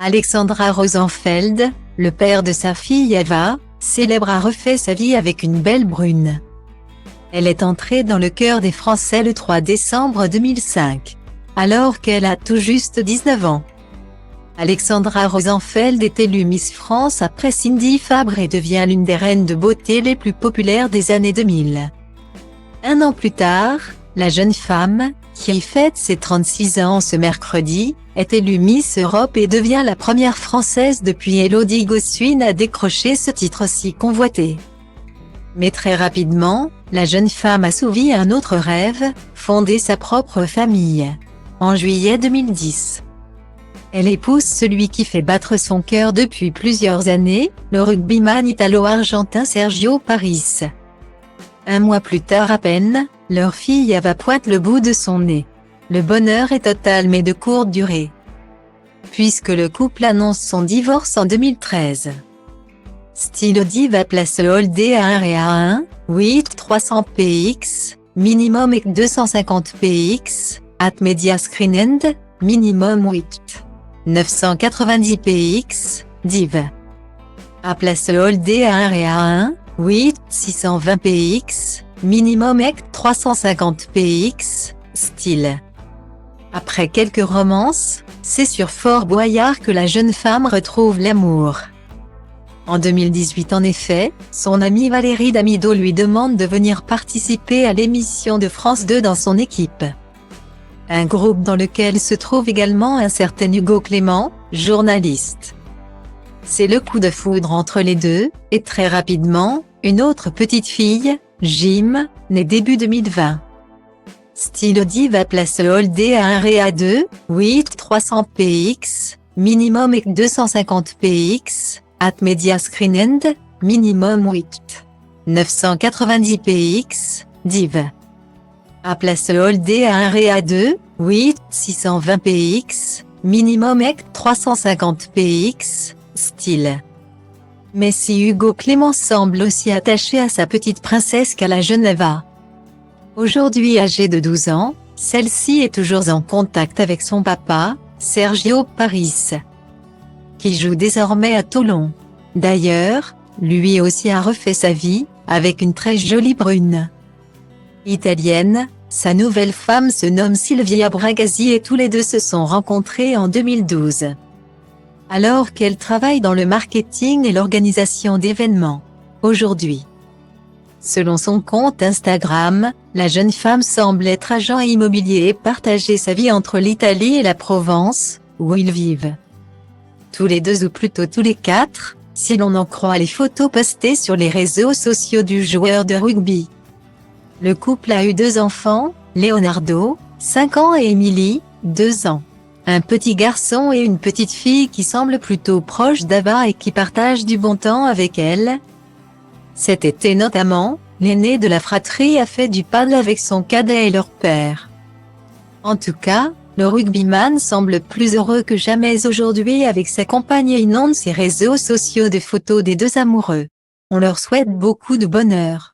Alexandra Rosenfeld, le père de sa fille Ava, célèbre a refait sa vie avec une belle brune. Elle est entrée dans le cœur des Français le 3 décembre 2005, alors qu'elle a tout juste 19 ans. Alexandra Rosenfeld est élue Miss France après Cindy Fabre et devient l'une des reines de beauté les plus populaires des années 2000. Un an plus tard, la jeune femme, qui fête ses 36 ans ce mercredi, est élue Miss Europe et devient la première Française depuis Elodie Gossuin à décrocher ce titre si convoité. Mais très rapidement, la jeune femme assouvit un autre rêve, fonder sa propre famille. En juillet 2010. Elle épouse celui qui fait battre son cœur depuis plusieurs années, le rugbyman italo-argentin Sergio Parisse. Un mois plus tard à peine, leur fille Ava pointe le bout de son nez. Le bonheur est total mais de courte durée, puisque le couple annonce son divorce en 2013. Stylo Diva place Holdé à 1 et à 1, 8 300 px, minimum et 250 px, at Media Screen End, minimum 8 990 px, div. A place Holdé à 1 et à 1, 8 620 px, minimum et 350 px, style. Après quelques romances, c'est sur Fort Boyard que la jeune femme retrouve l'amour. En 2018 en effet, son amie Valérie Damido lui demande de venir participer à l'émission de France 2 dans son équipe. Un groupe dans lequel se trouve également un certain Hugo Clément, journaliste. C'est le coup de foudre entre les deux, et très rapidement, une autre petite fille, Jim, née début 2020. Stylo Diva place Holdé à 1 et à 2, 8 300 px, minimum et 250 px, at Media Screen End, minimum 8 990 px, div. A place Holdé à 1 et à 2, 8 620 px, minimum et 350 px, style. Mais si Hugo Clément semble aussi attaché à sa petite princesse qu'à la jeune Ava. Aujourd'hui âgée de 12 ans, celle-ci est toujours en contact avec son papa, Sergio Parisse, qui joue désormais à Toulon. D'ailleurs, lui aussi a refait sa vie, avec une très jolie brune. Italienne, sa nouvelle femme se nomme Silvia Bragazzi et tous les deux se sont rencontrés en 2012. Alors qu'elle travaille dans le marketing et l'organisation d'événements. Aujourd'hui. Selon son compte Instagram, la jeune femme semble être agent immobilier et partager sa vie entre l'Italie et la Provence, où ils vivent. Tous les deux ou plutôt tous les quatre, si l'on en croit les photos postées sur les réseaux sociaux du joueur de rugby. Le couple a eu 2 enfants, Leonardo, 5 ans et Emily, 2 ans. Un petit garçon et une petite fille qui semblent plutôt proches d'Ava et qui partagent du bon temps avec elle. Cet été notamment, l'aîné de la fratrie a fait du paddle avec son cadet et leur père. En tout cas, le rugbyman semble plus heureux que jamais aujourd'hui avec sa compagne et inonde ses réseaux sociaux de photos des deux amoureux. On leur souhaite beaucoup de bonheur.